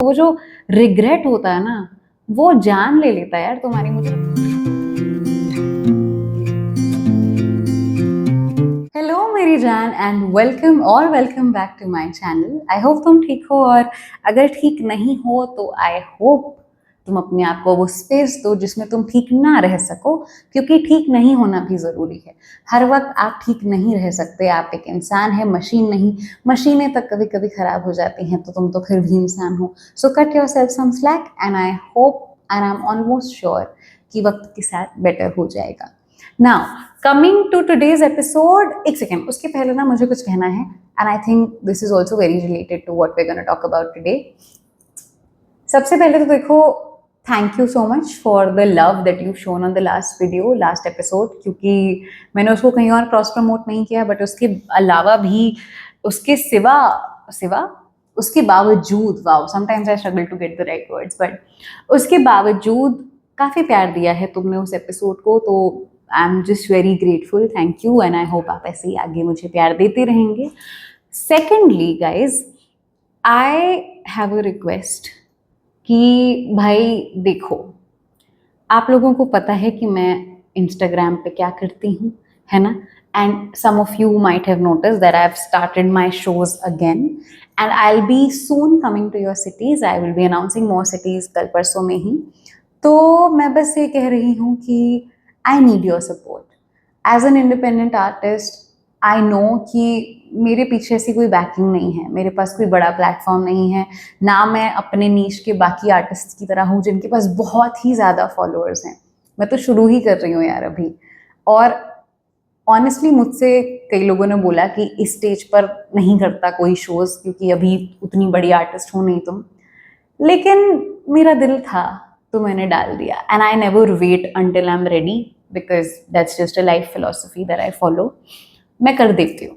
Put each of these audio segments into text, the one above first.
वो जो रिग्रेट होता है ना, वो जान ले लेता है यार तुम्हारी। मुझे हेलो मेरी जान and welcome back to my channel. I hope तुम ठीक हो, और अगर ठीक नहीं हो तो आई होप तुम अपने आप को वो स्पेस दो जिसमें तुम ठीक ना रह सको, क्योंकि ठीक नहीं होना भी ज़रूरी है। हर वक्त आप ठीक नहीं रह सकते। आप एक इंसान है, मशीन नहीं। मशीनें तक कभी कभी ख़राब हो जाती हैं, तो तुम तो फिर भी इंसान हो। So cut yourself some slack and I hope and I am almost sure कि वक्त के साथ बेटर हो जाएगा। Now coming to today's episode, एक सेकेंड, उसके पहले ना मुझे कुछ कहना है, and I think this is also very related to what we gonna talk about today. सबसे पहले तो देखो, thank you so much for the love that you shown on the last video, last episode, क्योंकि मैंने उसको कहीं और cross promote नहीं किया, बट उसके अलावा भी, उसके सिवा सिवा उसके बावजूद, wow sometimes I struggle to get the right words, but उसके बावजूद काफ़ी प्यार दिया है तुमने उस एपिसोड को। तो I am just very grateful, thank you, and I hope आप ऐसे ही आगे मुझे प्यार देते रहेंगे। Secondly guys, I have a request कि भाई देखो, आप लोगों को पता है कि मैं इंस्टाग्राम पे क्या करती हूँ, है ना? And some of you might have notice that I have started my shows again, and I will be soon coming to your cities. I will be announcing more cities कल परसों में ही। तो मैं बस ये कह रही हूँ कि I need your support as an independent artist. I know कि मेरे पीछे ऐसी कोई बैकिंग नहीं है, मेरे पास कोई बड़ा प्लेटफॉर्म नहीं है, ना मैं अपने नीश के बाकी आर्टिस्ट की तरह हूँ जिनके पास बहुत ही ज़्यादा फॉलोअर्स हैं। मैं तो शुरू ही कर रही हूँ यार अभी। और ऑनेस्टली मुझसे कई लोगों ने बोला कि इस स्टेज पर नहीं करता कोई शोज़, क्योंकि अभी उतनी बड़ी आर्टिस्ट हो नहीं तुम। लेकिन मेरा दिल था तो मैंने डाल दिया, and I never wait until I am ready, because that's just a life philosophy that I follow. मैं कर देती हूँ,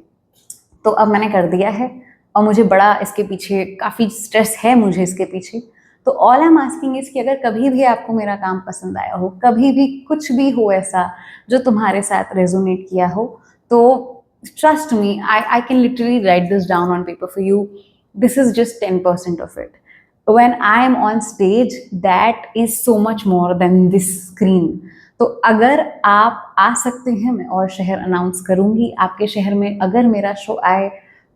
तो अब मैंने कर दिया है, और मुझे बड़ा इसके पीछे काफ़ी स्ट्रेस है मुझे इसके पीछे। तो all I am asking is कि अगर कभी भी आपको मेरा काम पसंद आया हो, कभी भी कुछ भी हो ऐसा जो तुम्हारे साथ रेजोनेट किया हो, तो trust me, I can literally right this down on paper for you. This is just 10% of it. when I am on stage, that is so much more than this screen. तो अगर आप आ सकते हैं, मैं और शहर अनाउंस करूंगी आपके शहर में अगर मेरा शो आए,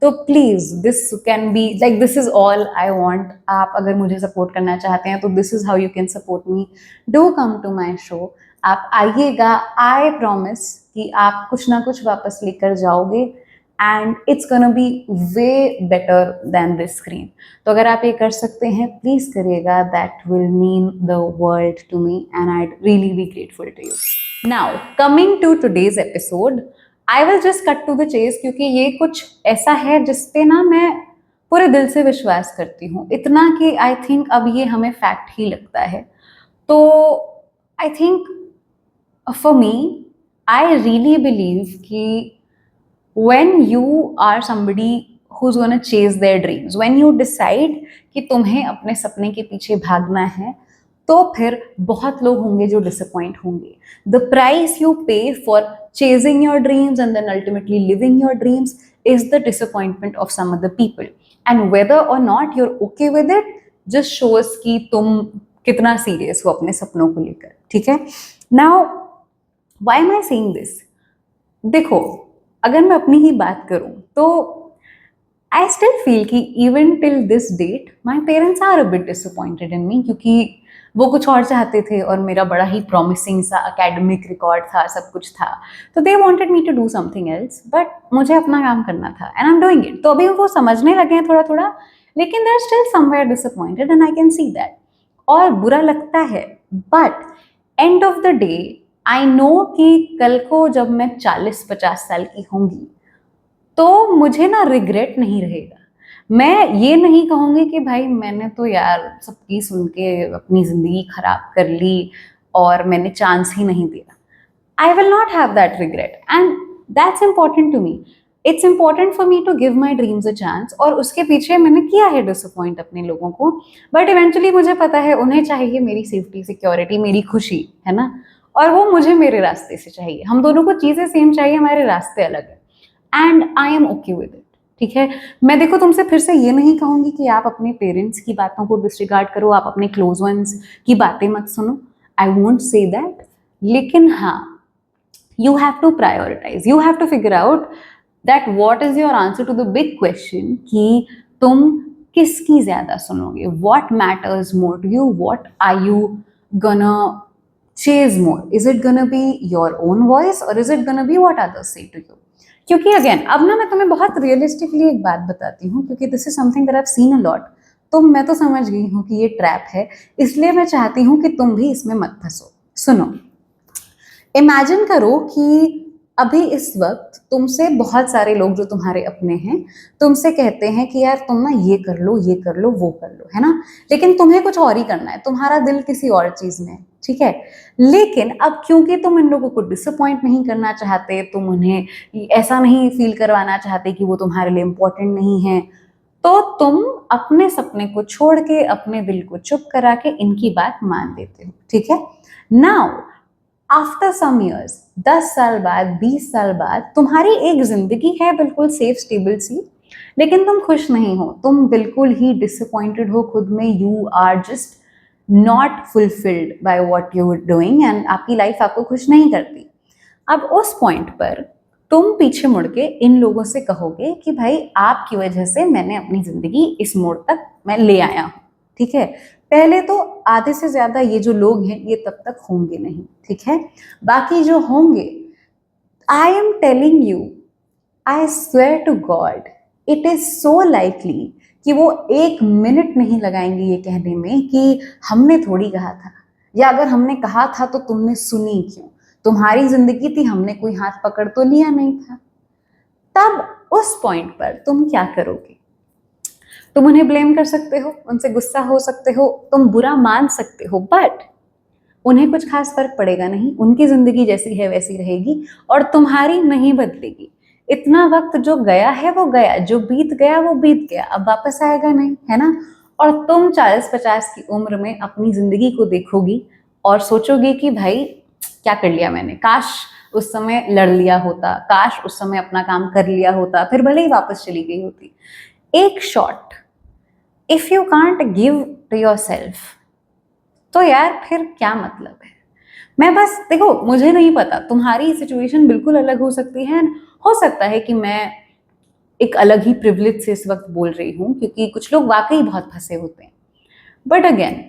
तो please this can be like, this is all I want. आप अगर मुझे सपोर्ट करना चाहते हैं तो this is how you can support me. Do come to my show, आप आइएगा। आई प्रॉमिस कि आप कुछ ना कुछ वापस लेकर जाओगे, and it's gonna be way better than this screen. तो अगर आप ये कर सकते हैं, प्लीज करिएगा, that will mean the world to me, and I really be grateful to you. Now coming to today's episode, I will just cut to the chase, क्योंकि ये कुछ ऐसा है जिसपे ना मैं पूरे दिल से विश्वास करती हूँ, इतना कि आई थिंक अब ये हमें फैक्ट ही लगता है। तो I think for me, I really believe कि when you are somebody who's gonna chase their dreams, when you decide कि तुम्हें अपने सपने के पीछे भागना है, तो फिर बहुत लोग होंगे जो डिसअपॉइंट होंगे। The price you pay for chasing your dreams and then ultimately living your dreams is the disappointment of some other people, and whether or not you're okay with it just shows कि तुम कितना serious हो अपने सपनों को लेकर, ठीक है? Now why am I saying this? देखो, अगर मैं अपनी ही बात करूं तो आई स्टिल फील कि even till this date my parents are a bit disappointed in me, क्योंकि वो कुछ और चाहते थे और मेरा बड़ा ही प्रॉमिसिंग सा एकेडमिक रिकॉर्ड था, सब कुछ था। तो they wanted me to do something else, but मुझे अपना काम करना था, and I am doing it. तो अभी वो समझने लगे हैं थोड़ा थोड़ा, लेकिन they are still somewhere disappointed, and I can see that. और बुरा लगता है, but end of the day I know कि कल को जब मैं 40-50 साल की होंगी, तो मुझे ना रिग्रेट नहीं रहेगा। मैं ये नहीं कहूँगी कि भाई मैंने तो यार सबकी सुन के अपनी ज़िंदगी खराब कर ली और मैंने चांस ही नहीं दिया। I will not have that regret, and that's important to me. It's important for me to give my dreams a chance, और उसके पीछे मैंने किया है डिसअपॉइंट अपने लोगों को, बट इवेंचुअली मुझे पता है उन्हें चाहिए मेरी सेफ्टी, सिक्योरिटी, मेरी खुशी, है ना? और वो मुझे मेरे रास्ते से चाहिए। हम दोनों को चीज़ें सेम चाहिए, हमारे रास्ते अलग है, and I M okay with it. ठीक है। मैं देखो तुमसे फिर से ये नहीं कहूंगी कि आप अपने पेरेंट्स की बातों को डिसरिगार्ड करो, आप अपने क्लोज वंस की बातें मत सुनो, आई वोंट से दैट, लेकिन हाँ, you have to prioritize, you have to figure out that what is your answer to the big question कि तुम किसकी ज्यादा सुनोगे, what matters more to you, what are you gonna chase more, is it gonna be your own voice or is it gonna be what others say to you। क्योंकि again अब ना मैं तुम्हें बहुत रियलिस्टिकली एक बात बताती हूँ, क्योंकि this is something that I have seen a lot, तो मैं तो समझ गई हूँ कि ये ट्रैप है, इसलिए मैं चाहती हूँ कि तुम भी इसमें मत फंसो। सुनो, इमेजिन करो कि अभी इस वक्त तुमसे बहुत सारे लोग जो तुम्हारे अपने हैं तुमसे कहते हैं कि यार तुम ना ये कर लो, ये कर लो, वो कर लो, है ना, लेकिन तुम्हें कुछ और ही करना है, तुम्हारा दिल किसी और चीज में है, ठीक है। लेकिन अब क्योंकि तुम इन लोगों को डिसअपॉइंट नहीं करना चाहते, तुम उन्हें ऐसा नहीं फील करवाना चाहते कि वो तुम्हारे लिए इम्पोर्टेंट नहीं है, तो तुम अपने सपने को छोड़ के अपने दिल को चुप करा के इनकी बात मान लेते हो, ठीक है। नाउ आफ्टर सम ईयर्स, 10 साल बाद, 20 साल बाद, तुम्हारी एक जिंदगी है बिल्कुल सेफ स्टेबल सी, लेकिन तुम खुश नहीं हो, तुम बिल्कुल ही डिसअपॉइंटेड हो खुद में, you are just not fulfilled by what you are doing and आपकी लाइफ आपको खुश नहीं करती। अब उस पॉइंट पर तुम पीछे मुड़ के इन लोगों से कहोगे कि भाई आपकी वजह से मैंने अपनी जिंदगी इस मोड़ तक मैं ले आया हूँ, ठीक है। पहले तो आधे से ज्यादा ये जो लोग हैं ये तब तक होंगे नहीं, ठीक है। बाकी जो होंगे, I am telling you, I swear to God, it is so likely कि वो 1 मिनट नहीं लगाएंगे ये कहने में कि हमने थोड़ी कहा था, या अगर हमने कहा था तो तुमने सुनी क्यों, तुम्हारी जिंदगी थी, हमने कोई हाथ पकड़ तो लिया नहीं था। तब उस पॉइंट पर तुम क्या करोगे? तुम उन्हें ब्लेम कर सकते हो, उनसे गुस्सा हो सकते हो, तुम बुरा मान सकते हो, बट उन्हें कुछ खास फर्क पड़ेगा नहीं, उनकी जिंदगी जैसी है वैसी रहेगी और तुम्हारी नहीं बदलेगी। इतना वक्त जो गया है वो गया, जो बीत गया वो बीत गया, अब वापस आएगा नहीं, है ना। और तुम 40-50 की उम्र में अपनी जिंदगी को देखोगी और सोचोगी कि भाई क्या कर लिया मैंने, काश उस समय लड़ लिया होता, काश उस समय अपना काम कर लिया होता, फिर भले ही वापस चली गई होती। एक shot, if you can't give to your self, तो यार फिर क्या मतलब है। मैं बस देखो, मुझे नहीं पता, तुम्हारी सिचुएशन बिल्कुल अलग हो सकती है, हो सकता है कि मैं एक अलग ही प्रिविलेज से इस वक्त बोल रही हूँ, क्योंकि कुछ लोग वाकई बहुत फंसे होते हैं, बट अगेन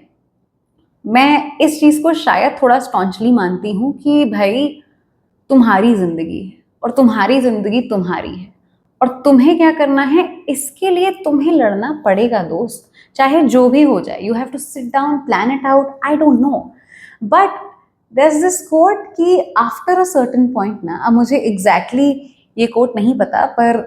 मैं इस चीज को शायद थोड़ा स्टॉन्चली मानती हूँ कि भाई तुम्हारी जिंदगी है और तुम्हारी जिंदगी तुम्हारी है, और तुम्हें क्या करना है इसके लिए तुम्हें लड़ना पड़ेगा दोस्त, चाहे जो भी हो जाए। You have to sit down, plan it out, I don't know, but there is this quote कि आफ्टर अ सर्टेन पॉइंट ना, अब मुझे एग्जैक्टली ये कोट नहीं पता, पर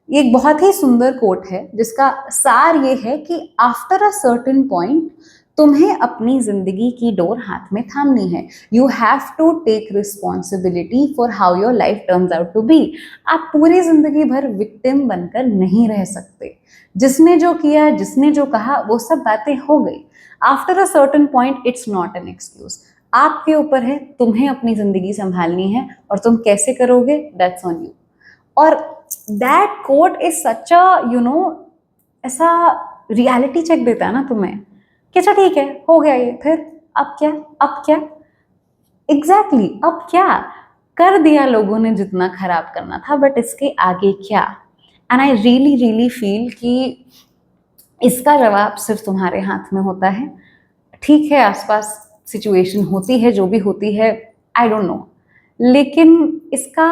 ये एक बहुत ही सुंदर कोट है जिसका सार ये है कि आफ्टर अ सर्टेन पॉइंट तुम्हें अपनी जिंदगी की डोर हाथ में थामनी है। You have to take responsibility for how your life turns out to be. आप पूरी जिंदगी भर विक्टिम बनकर नहीं रह सकते। जिसने जो किया, जिसने जो कहा, वो सब बातें हो गई। After a certain point it's not an excuse. आपके ऊपर है, तुम्हें अपनी जिंदगी संभालनी है, और तुम कैसे करोगे दैट्स ऑन यू। और दैट कोट इज सच अ ऐसा रियलिटी चेक देता है ना तुम्हें कि अच्छा ठीक है, हो गया ये, फिर अब क्या, अब क्या, एग्जैक्टली अब क्या कर दिया लोगों ने जितना खराब करना था, बट इसके आगे क्या। And I really really feel कि इसका जवाब सिर्फ तुम्हारे हाथ में होता है। ठीक है, आसपास सिचुएशन होती है जो भी होती है, आई डोंट नो, लेकिन इसका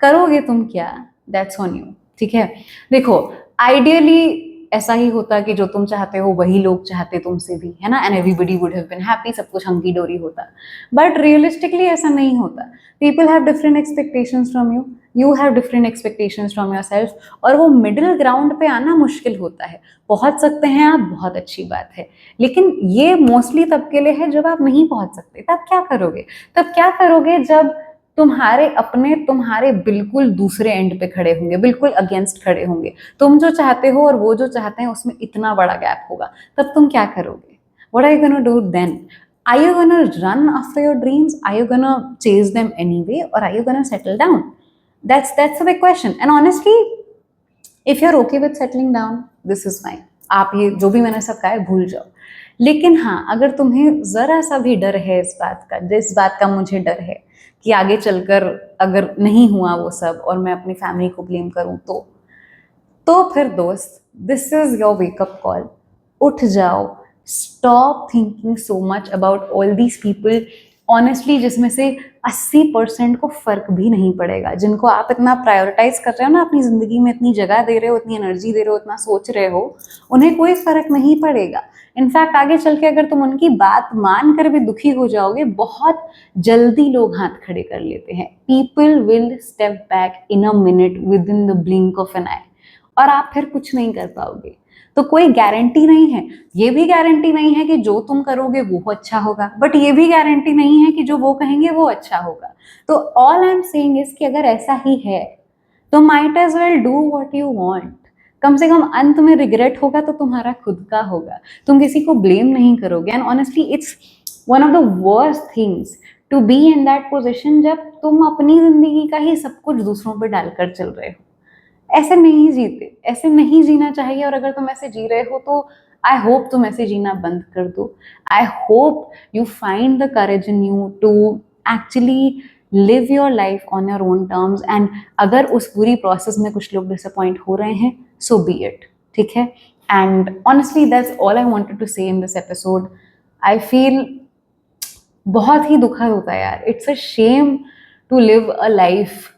करोगे तुम क्या, दैट्स ऑन यू, ठीक है। देखो, आइडियली ऐसा ही होता कि जो तुम चाहते हो वही लोग चाहते तुमसे भी, है ना, and everybody would have been happy, सब कुछ हंकी डोरी होता, बट रियलिस्टिकली ऐसा नहीं होता। People have different expectations from you, you have different expectations from your self, और वो मिडिल ग्राउंड पे आना मुश्किल होता है। पहुंच सकते हैं आप, बहुत अच्छी बात है, लेकिन ये मोस्टली तब के लिए है जब आप नहीं पहुंच सकते। तब क्या करोगे? तब क्या करोगे जब तुम्हारे अपने तुम्हारे बिल्कुल दूसरे एंड पे खड़े होंगे, बिल्कुल अगेंस्ट खड़े होंगे, तुम जो चाहते हो और वो जो चाहते हैं उसमें इतना बड़ा गैप होगा, तब तुम क्या करोगे? What are you gonna do then? Are you gonna run after your dreams? Are you gonna chase them anyway, or are you gonna settle down? That's the big question. And honestly, if you are okay with settling down, this is fine. आप ये जो भी मैंने सब कहा है भूल जाओ। लेकिन हाँ, अगर तुम्हें जरा सा भी डर है इस बात का, जिस बात का मुझे डर है कि आगे चलकर अगर नहीं हुआ वो सब और मैं अपनी फैमिली को ब्लेम करूं, तो फिर दोस्त, this is your wake up call. उठ जाओ, stop thinking so much about all these people. Honestly जिसमें से 80% को फर्क भी नहीं पड़ेगा, जिनको आप इतना प्रायोरिटाइज कर रहे हो ना अपनी जिंदगी में, इतनी जगह दे रहे हो, इतनी एनर्जी दे रहे हो, इतना सोच रहे हो, उन्हें कोई फर्क नहीं पड़ेगा। इनफैक्ट आगे चल के अगर तुम उनकी बात मान कर भी दुखी हो जाओगे, बहुत जल्दी लोग हाथ खड़े कर लेते हैं। People will step back in a minute within the blink of an eye, और आप फिर कुछ नहीं कर पाओगे। तो कोई गारंटी नहीं है, ये भी गारंटी नहीं है कि जो तुम करोगे वो अच्छा होगा, बट ये भी गारंटी नहीं है कि जो वो कहेंगे वो अच्छा होगा। तो all I am saying is कि अगर ऐसा ही है तो might as well do what you want. कम से कम अंत में रिग्रेट होगा तो तुम्हारा खुद का होगा, तुम किसी को ब्लेम नहीं करोगे। And honestly it's one of the worst things to be in that position, जब तुम अपनी जिंदगी का ही सब कुछ दूसरों पर डालकर चल रहे हो। ऐसे नहीं जीते, ऐसे नहीं जीना चाहिए। और अगर तुम ऐसे जी रहे हो तो आई होप तुम ऐसे जीना बंद कर दो। I hope you find the courage in you to actually live your life on your own terms. And अगर उस पूरी प्रोसेस में कुछ लोग डिसअपॉइंट हो रहे हैं, सो बी इट, ठीक है। And honestly that's all I wanted to say in this episode. I feel बहुत ही दुखद होता है यार, it's a shame to live a life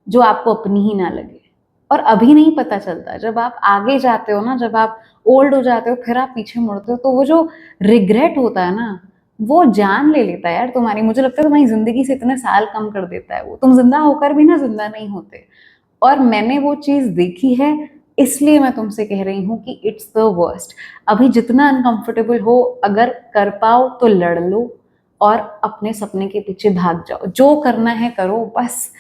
जो आपको अपनी ही ना लगे। और अभी नहीं पता चलता, जब आप आगे जाते हो ना, जब आप ओल्ड हो जाते हो, फिर आप पीछे मुड़ते हो, तो वो जो रिग्रेट होता है ना, वो जान ले लेता है यार तुम्हारी। मुझे लगता है तुम्हारी जिंदगी से इतने साल कम कर देता है वो, तुम जिंदा होकर भी ना जिंदा नहीं होते। और मैंने वो चीज देखी है, इसलिए मैं तुमसे कह रही हूँ कि इट्स द वर्स्ट। अभी जितना अनकंफर्टेबल हो, अगर कर पाओ तो लड़ लो और अपने सपने के पीछे भाग जाओ। जो करना है करो, बस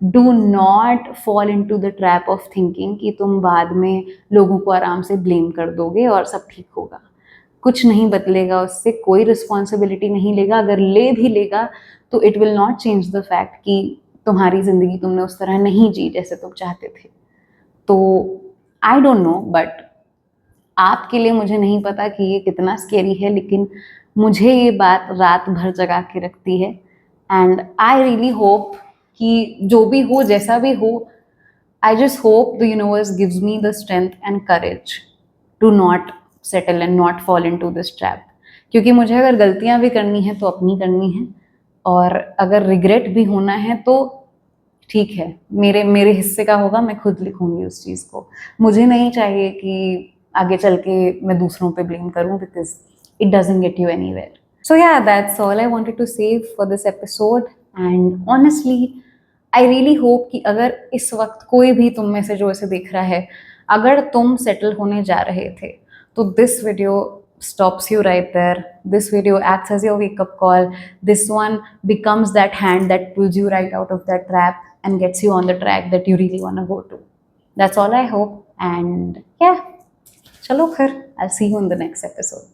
do not fall into the trap of thinking कि तुम बाद में लोगों को आराम से ब्लेम कर दोगे और सब ठीक होगा। कुछ नहीं बदलेगा, उससे कोई रिस्पॉन्सिबिलिटी नहीं लेगा। अगर ले भी लेगा तो it will not change the fact कि तुम्हारी जिंदगी तुमने उस तरह नहीं जी जैसे तुम चाहते थे। तो आई डोंट नो, बट आपके लिए मुझे नहीं पता कि ये कितना स्केरी है, लेकिन मुझे ये बात रात भर जगा के रखती है। एंड आई रियली होप कि जो भी हो, जैसा भी हो, I just hope the universe gives me the strength and courage to not settle and not fall into this trap. क्योंकि मुझे अगर गलतियां भी करनी है तो अपनी करनी है, और अगर रिग्रेट भी होना है तो ठीक है, मेरे मेरे हिस्से का होगा, मैं खुद लिखूंगी उस चीज़ को। मुझे नहीं चाहिए कि आगे चल के मैं दूसरों पे ब्लेम करूं, because it doesn't get you anywhere. So yeah, that's all I wanted to say for this episode. And honestly I really hope कि अगर इस वक्त कोई भी तुम में से जो इसे देख रहा है, अगर तुम सेटल होने जा रहे थे, तो this video stops you right there. This video acts as your wake-up call. This one becomes that hand that pulls you right out of that trap and gets you on the track that you really want to go to. That's all I hope. And yeah, chalo phir, I'll see you in the next episode.